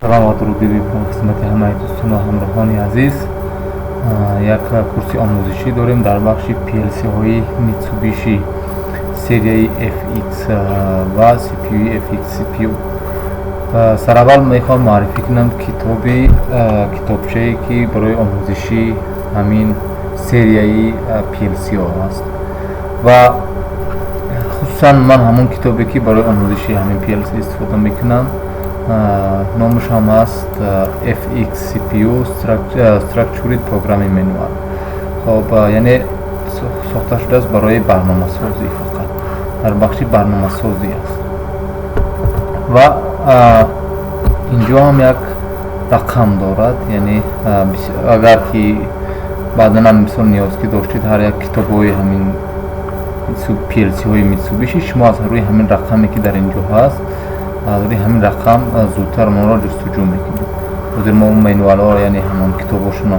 سلام و درودی به خدمت همه دوستان و همراهان عزیز. یک کورس آموزشی داریم در بخش PLC های میتسوبیشی سری FX و CPU FX CPU. سر اول میخوام معرفی کنم کتابچه‌ای که برای آموزشی همین سری PLC ها است و خصوصا من همون کتابی که برای آموزشی همین PLC استفاده میکنم نامش هم است FX CPU Structured Programming Manual. خب یعنی ساخته شده است برای برنامه سازی، فقط در بخش برنامه سازی است و اینجا هم یک رقم دارد. یعنی اگر که بعدا هم مثال نیاز که داشتید هر یک کتاب های همین PLC های میتسوبیشی شما از روی همین رقمی که در اینجا هست روی همین رقم زودتر ما را جستجو میکنیم. بودیم ما اون مینوال ها یعنی همون کتاباشون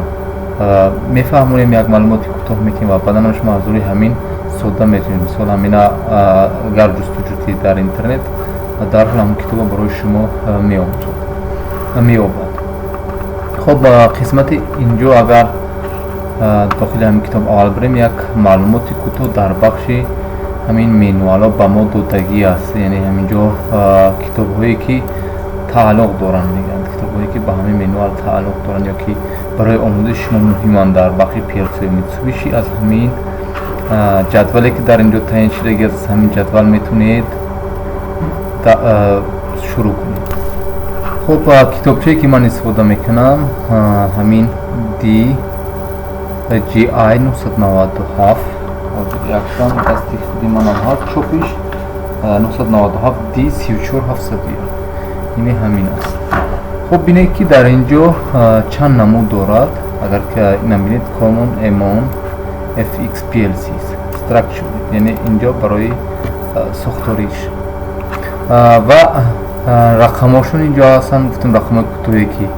میفهمونیم، یک معلوماتی کوتاه میکنیم و بعدا هم شما از روی همین ساده میتونید مثال همین اگر جستجو در اینترنت در همون کتاب برای شما میابد. خب قسمت اینجا اگر داخل همین کتاب اول بریم یک معلوماتی کوتاه در بخش همین مینوال ها به ما دادگی است. یعنی همینجا کتاب هایی که تعلق دارن میگن، کتاب هایی که به همین مینوال تعلق دارن یا که برای آموزش شما مهمن در بخش PLC میتسوبیشی از همین جدولی که در اینجا تعیین شده از همین جدول میتونید شروع کنید. خب کتابچه‌ای که من استفاده میکنم همین GI 997 یکشان دستی خودی من هم هست، چوبش 997 D34701 این همین است. خب بینید که در اینجا چند نمود دارد. اگر که این بینید Common Among FX PLC Structure یعنی اینجا برای ساختاریش و رقماشون اینجا هستن. گفتم رقم کوتاهی که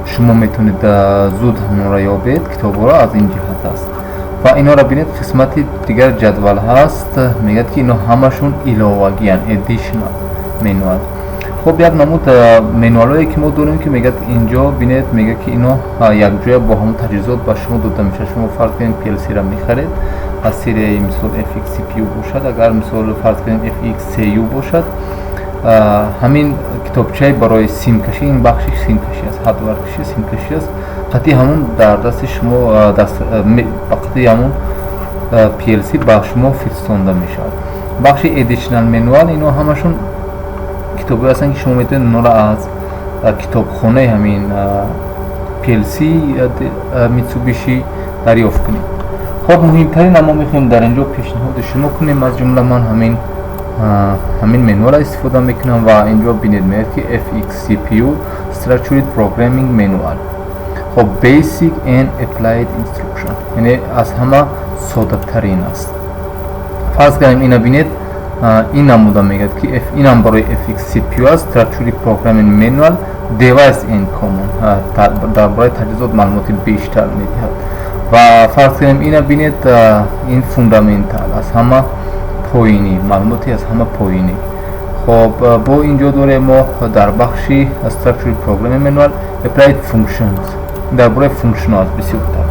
شما میتونید زود همون را یابید، کتاب را از این جهت است و اینا را بینید. قسمت دیگر جدول هست میگه که اینا همشون علاوگی ان ادیشنال مینوال. خب یک نمود مینوال هایی که ما داریم که میگه اینجا بینید میگه که اینا یک جای با همون تجهیزات با شما داده میشه. شما فرض کنید PLC را میخرید از سری مثال FX CPU باشد، اگر مثال فرض کنید FX CU باشد، همین کتابچه برای سیم کشی، این بخشش سیم کشی است، هاردور کشی سیم کشی است، قطعی همون در دست شما قطعی همون PLC با شما فرستانده میشه. بخش ادیشنال مینوال اینا همشون کتابی هستن که شما میتونید اونا را از کتابخانه همین PLC میتسوبیشی دریافت کنید. خب مهمترین اما میخوایم در اینجا پیشنهاد شما کنیم، از جمله من همین مینوال استفاده میکنم و اینجا بینید میاد که FX CPU Structured Programming Manual. خب Basic and Applied Instruction یعنی از همه ساده ترین است. فرض کنیم اینا بینید این نموده میگه که این هم برای FX CPU است Structured Programming Manual Device in Common در برای تجهیزات معلومات بیشتر میدهد و فرض کنیم اینا بینید این فوندامنتال از همه پایینی، معلوماتی از همه پایینی. خب با اینجا داره ما در بخشی Structured Programming Manual Applied Functions در برای فونکشنال بسیار خوب.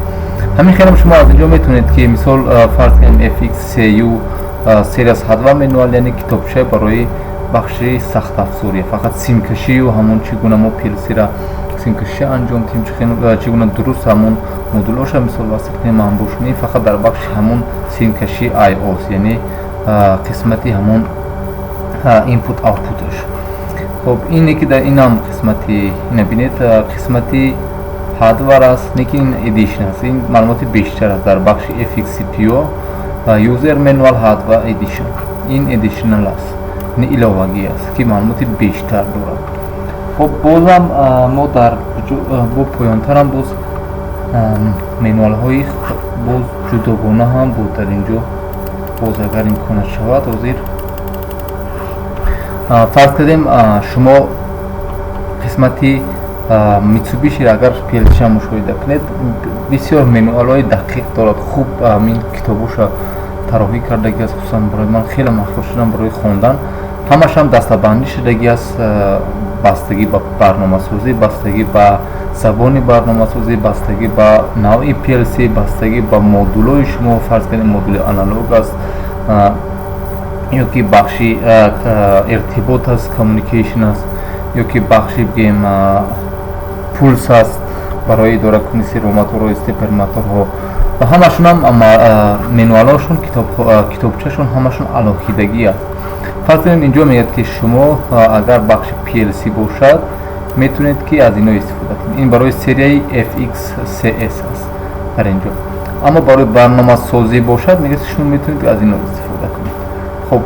همین خیلی شما از اینجا میتونید که مثال فرض کنیم FX CU سری از هاردور مینوال یعنی کتابچه برای بخشی سخت افزاری، فقط سیم کشی و همون چگونه ما PLC را سیم کشی انجام تیم چگونه درست همون مدولش مثال واسه کنیم انباشونی فقط در بخش همون سیم کشی IOS یعنی قسمتی همون اینپوت آوتپوتش. خب اینی که در این هم قسمتی این بینید قسمتی هاردور است، نیکی این ادیشن است، این معلومات بیشتر است در بخش FX CPU یوزر مینوال هاردور ادیشن. این ادیشنال است، این علاوگی است که معلومات بیشتر دارد. خب بازم ما در با پایانتر هم باز مینوال های باز جداگانه هم بود در اینجا. باز اگر امکان شود حاضر فرض کردیم شما قسمتی میتسوبیشی را اگر PLC مشاهده کنید بسیار مینوال های دقیق دارد. خوب این کتابوش طراحی کردگی است، خصوصا برای من خیلی مخصوص شدن برای خواندن. همش هم دسته‌بندی شدگی است бастагӣ ба барномасозӣ, бастагӣ ба забони барномасозӣ, бастагӣ ба навъи PLC, бастагӣ ба модулҳои шумо, фарз кунед модули аналог аст ё ки бахши иртибот аст, communication аст, ё ки бахши бигем пулс аст барои идора кунӣ сервомоторҳо, степермоторҳо ва ҳамашон ҳам менуалҳошон, китобчашон ҳамашон алоҳидагӣ аст. фарз кунед инҷо мегӯяд ки шумо агар бахши PLC бошад метавонед ки аз ино истифода кунед. Ин барои серияи FXCS аст дар инҷо. аммо барои барномасозӣ бошад мегӯяд ки шумо метавонед аз ино истифода кунед. хоб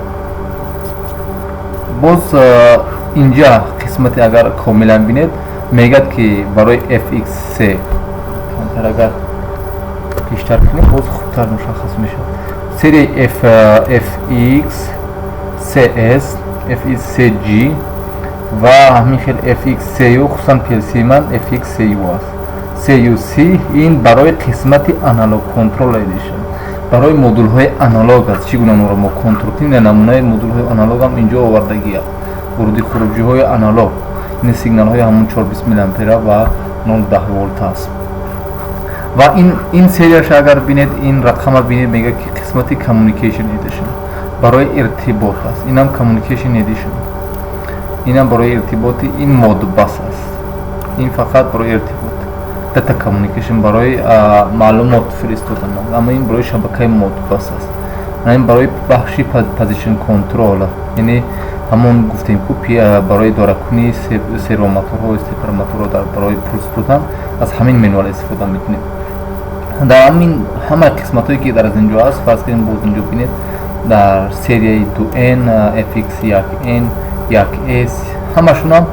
боз инҷа қисмати агар комилан бинед мегӯяд ки барои FXC агар بیشتر کنیم باز خوبتر مشخص میشه. سری FX CS FX G و همین خیلی FX خصوصا PLC من FX است. CUC این برای قسمت آنالوگ کنترل ادیشن، برای مدل های آنالوگ است. چگونه اون رو ما کنترل کنیم؟ نمونه مدل های آنالوگ هم اینجا آوردگی است. ورودی خروجی های آنالوگ، این سیگنال های همون 420 میلی آمپر و 0.10 ولت است. و این سریش اگر بینید این رقم بینید میگه که قسمتی کامیونیکیشن ادیشن برای ارتباط است. اینم کامیونیکیشن ادیشن، اینم برای ارتباط، این مود بس است. این فقط برای ارتباط، داتا کامیونیکیشن برای معلومات فرستادن، اما این برای شبکه مود بس است. این برای بخشی پوزیشن کنترل، یعنی همون گفتیم که برای دارکنی سروماتورها و استیپرماتورها در برای پولس دادن از همین منوال استفاده میکنید. در همین همه قسمت هایی که در از اینجا هست فرض کنید بود اینجا بینید در سری 2N FX1N 1S همشون هم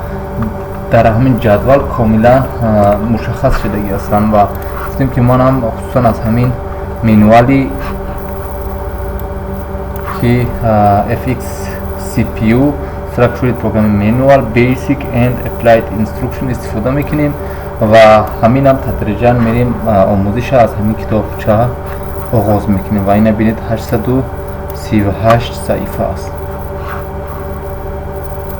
در همین جدول کاملا مشخص شدگی هستند و گفتیم که من هم خصوصا از همین منوالی که FX CPU Structured Programming Manual Basic and Applied Instruction استفاده میکنیم و همین هم تدریجا میریم آموزش از همین کتابچه آغاز میکنیم و این بینید 838 صفحه است.